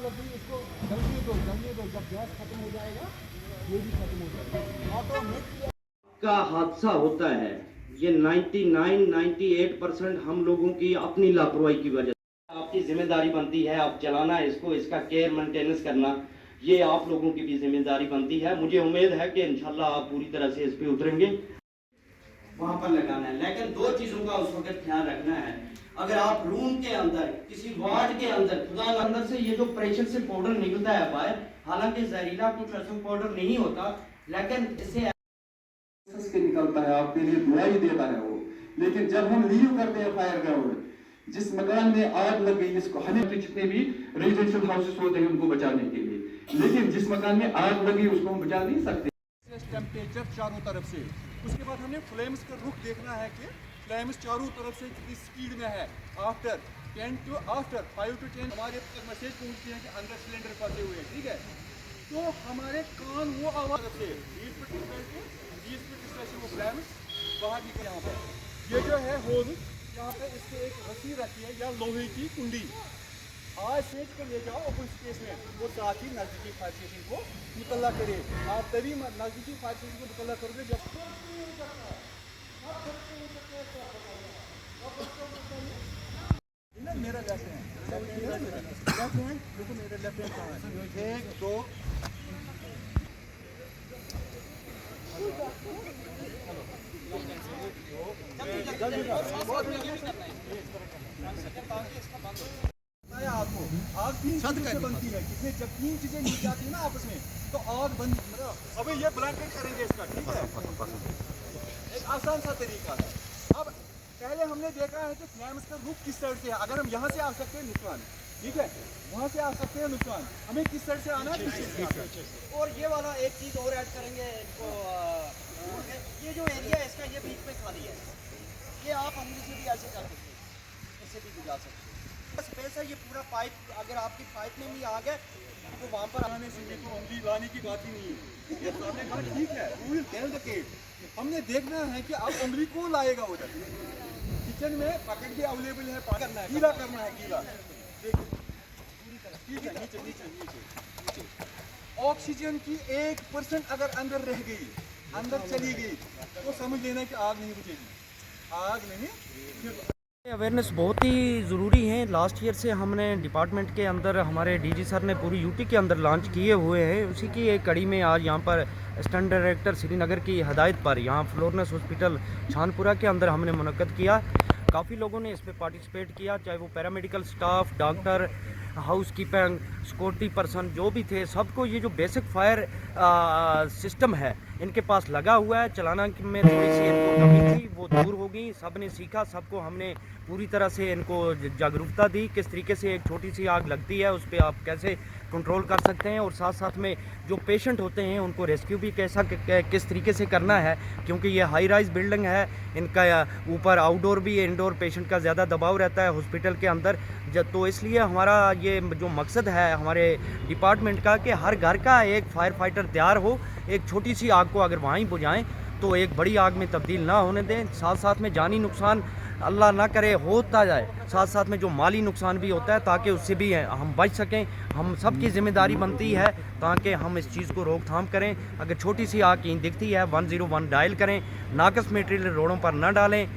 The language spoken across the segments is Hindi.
मतलब भी इसको जलने दो, जब गैस खत्म हो जाएगा ये भी खत्म हो जाएगा ऑटोमेटिक का हादसा होता है। ये 99-98% हम लोगों की अपनी लापरवाही की वजह से। आपकी जिम्मेदारी बनती है आप चलाना इसको, इसका केयर मेंटेनेंस करना, ये आप लोगों की भी जिम्मेदारी बनती है। मुझे उम्मीद है कि इंशाल्लाह आप पूरी तरह से इस पे उतरेंगे। वहां पर लगाना है, लेकिन दो चीजों का उस वक्त ख्याल रखना है। अगर आप रूम के अंदर किसी वार्ड के अंदर खुदा अंदर से ये जो प्रेशर से पाउडर निकलता है बाहर, हालांकि जहरीला कुछ ऐसा पाउडर नहीं होता, लेकिन इसे के निकलता है, आपके लिए दुआई देता है वो। लेकिन जब हम लीव करते हैं फायर ग्राउंड, जिस मकान में आग लग गई, इसको हमें जितने भी रेजिडेंशियल हाउसेस होते हैं उनको बचाने के लिए, लेकिन जिस मकान में आग लगी उसको हम बचा नहीं सकते। टेम्परेचर चारों तरफ से, उसके बाद हमने फ्लेम्स का रुख देखना है कि फ्लेम्स चारों तरफ से कितनी स्पीड में है। आफ्टर 5 to 10 हमारे तक मैसेज पहुंचती है कि अंदर सिलेंडर फंसे हुए हैं, ठीक है। तो हमारे कान वो आवाज से 20 फीट वो फ्लेम्स बाहर निकले। यहाँ पर ये जो है होल, यहाँ पे इसके एक रस्सी रखी है या लोहे की कुंडी, आज सेज को ले जाओ ओपन स्पेस में, वो साथ ही नजदीकी फायर स्टेशन को मुतल्ला करे। आप तभी नजदीकी फायर स्टेशन को मुतल्ला करोगे जब मेरा लेफ्ट हैंड देखो, मेरा लेफ्ट हैंड कहाँ है, 1 2 आपको आग 3 चीजों से बनती है, जिसमें जब 3 चीजें मिल जाती है ना आपस में, तो आग बंद। अभी ये ब्लैंकेट करेंगे इसका, ठीक है, एक आसान सा तरीका है। अब पहले हमने देखा है कि फ्लेम्स का रुख किस साइड से है। अगर हम यहाँ से आ सकते हैं नुकसान, ठीक है, वहाँ से आ सकते हैं नुकसान, हमें किस साइड से आना है। और ये वाला एक चीज़ और ऐड करेंगे इनको, ये जो एरिया है इसका, ये बीच में खाली है, ये आप उंगली से भी ऐसे कर सकते हैं, इससे भी गुजार सकते हैं। स्पेस है, ये पूरा पाइप, अगर आपकी पाइप में भी आ गए तो वहाँ पर आने से तो उंगली लाने की बात ही नहीं है। ये सामने कहा ठीक है, we will tell the kid. हमने देखना है कि आप उंगली को लाएगा उधर। किचन में बकेट भी अवेलेबल है, करना है, गीला करना है, गीला ठीक है, नीचे नीचे नीचे नीचे। ऑक्सीजन की 1% अगर अंदर रह गई, अंदर चली गई, तो समझ लेना कि आग नहीं बुझेगी, आग नहीं। अवेयरनेस बहुत ही ज़रूरी है। लास्ट ईयर से हमने डिपार्टमेंट के अंदर हमारे डीजी सर ने पूरी यूटी के अंदर लॉन्च किए हुए हैं। उसी की एक कड़ी में आज यहाँ पर असिस्टेंट डायरेक्टर श्रीनगर की हदायत पर यहाँ फ्लोरनेस हॉस्पिटल छानपुरा के अंदर हमने मुनक्कद किया। काफ़ी लोगों ने इसमें पार्टिसिपेट किया, चाहे वो paramedical staff, doctor, house keeping, security person जो भी थे, सबको ये जो बेसिक फायर सिस्टम है इनके पास लगा हुआ है। चलाना में थोड़ी सी इनको कमी थी, वो दूर हो गई, सब ने सीखा, सबको हमने पूरी तरह से इनको जागरूकता दी किस तरीके से एक छोटी सी आग लगती है उस पर आप कैसे कंट्रोल कर सकते हैं, और साथ साथ में जो पेशेंट होते हैं उनको रेस्क्यू भी किस तरीके से करना है, क्योंकि ये हाई राइज बिल्डिंग है, इनका ऊपर आउटडोर भी इंडोर पेशेंट का ज़्यादा दबाव रहता है हॉस्पिटल के अंदर। तो इसलिए हमारा ये जो मकसद है हमारे डिपार्टमेंट का कि हर घर का एक फायर फाइटर तैयार हो, एक छोटी सी आग को अगर वहीं बुझाएं तो एक बड़ी आग में तब्दील ना होने दें। साथ साथ में जानी नुकसान अल्लाह ना करे होता जाए, साथ साथ में जो माली नुकसान भी होता है, ताकि उससे भी हम बच सकें। हम सब की जिम्मेदारी बनती है ताकि हम इस चीज़ को रोकथाम करें। अगर छोटी सी आग कहीं दिखती है 101 डायल करें, नाकस मटेरियल रोडों पर ना डालें,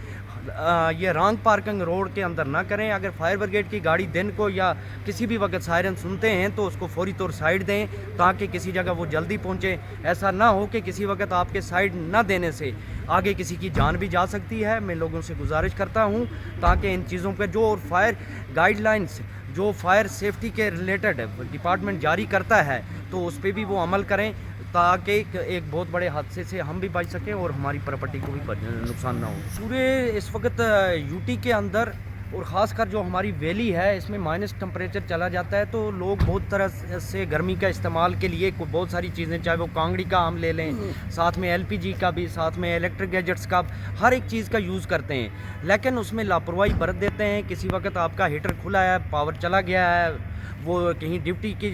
ये रॉन्ग पार्किंग रोड के अंदर ना करें। अगर फायर ब्रिगेड की गाड़ी दिन को या किसी भी वक्त सायरन सुनते हैं तो उसको फौरी तौर साइड दें ताकि किसी जगह वो जल्दी पहुंचे। ऐसा ना हो कि किसी वक्त आपके साइड ना देने से आगे किसी की जान भी जा सकती है। मैं लोगों से गुजारिश करता हूं ताकि इन चीज़ों पे जो और फायर गाइडलाइंस जो फायर सेफ्टी के रिलेटेड डिपार्टमेंट जारी करता है तो उस पर भी वो अमल करें ताकि एक बहुत बड़े हादसे से हम भी बच सकें और हमारी प्रॉपर्टी को भी नुकसान ना हो। पूरे इस वक्त यूटी के अंदर और ख़ासकर जो हमारी वैली है इसमें माइनस टेम्परेचर चला जाता है, तो लोग बहुत तरह से गर्मी का इस्तेमाल के लिए बहुत सारी चीज़ें, चाहे वो कांगड़ी का हम ले लें, साथ में एलपीजी का भी, साथ में इलेक्ट्रिक गैजेट्स का, हर एक चीज़ का यूज़ करते हैं, लेकिन उसमें लापरवाही बरत देते हैं। किसी वक्त आपका हीटर खुला है, पावर चला गया है, वो कहीं ड्यूटी की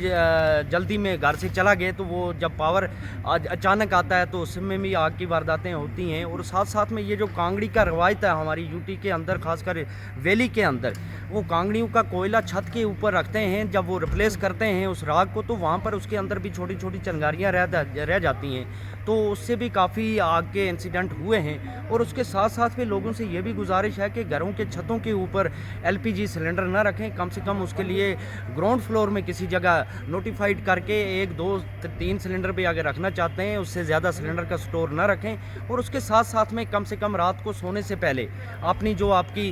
जल्दी में घर से चला गए तो वो जब पावर अचानक आता है तो उसमें भी आग की वारदातें होती हैं। और साथ साथ में ये जो कांगड़ी का रवायत है हमारी यूटी के अंदर, खासकर वैली के अंदर, वो कांगड़ियों का कोयला छत के ऊपर रखते हैं। जब वो रिप्लेस करते हैं उस राख को तो वहाँ पर उसके अंदर भी छोटी छोटी चिंगारियाँ रह जाती हैं, तो उससे भी काफ़ी आग के इंसिडेंट हुए हैं। और उसके साथ साथ में लोगों से ये भी गुजारिश है कि घरों के छतों के ऊपर एलपीजी सिलेंडर ना रखें, कम से कम उसके लिए ग्राउंड फ्लोर में किसी जगह नोटिफाइड करके 1, 2, 3 सिलेंडर पे अगर रखना चाहते हैं, उससे ज़्यादा सिलेंडर का स्टोर ना रखें। और उसके साथ साथ में कम से कम रात को सोने से पहले अपनी जो आपकी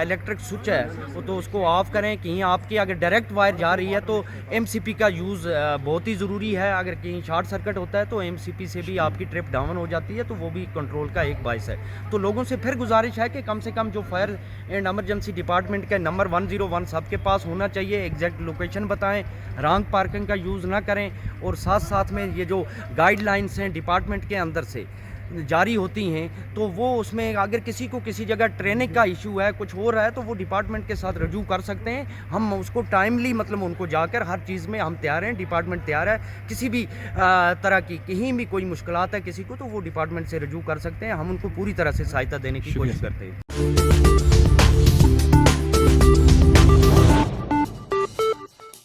इलेक्ट्रिक स्विच है वो तो उसको ऑफ़ करें। कहीं आपकी अगर डायरेक्ट वायर जा रही है तो एमसीपी का यूज़ बहुत ही ज़रूरी है। अगर कहीं शॉर्ट सर्किट होता है तो एमसीपी से भी आपकी ट्रिप डाउन हो जाती है, तो वो भी कंट्रोल का एक बाइस है। तो लोगों से फिर गुजारिश है कि कम से कम जो फायर एंड एमरजेंसी डिपार्टमेंट का नंबर 101 सबके पास होना चाहिए, एग्जैक्ट लोकेशन बताएं, रॉन्ग पार्किंग का यूज़ ना करें। और साथ साथ में ये जो गाइडलाइंस हैं डिपार्टमेंट के अंदर से जारी होती हैं, तो वो उसमें अगर किसी को किसी जगह ट्रेनिंग का इशू है, कुछ हो रहा है, तो वो डिपार्टमेंट के साथ रजू कर सकते हैं। हम उसको टाइमली मतलब उनको जाकर हर चीज़ में हम तैयार हैं, डिपार्टमेंट तैयार है। किसी भी तरह की कहीं भी कोई मुश्किलात है किसी को, तो वो डिपार्टमेंट से रजू कर सकते हैं। हम उनको पूरी तरह से सहायता देने की कोशिश करते हैं।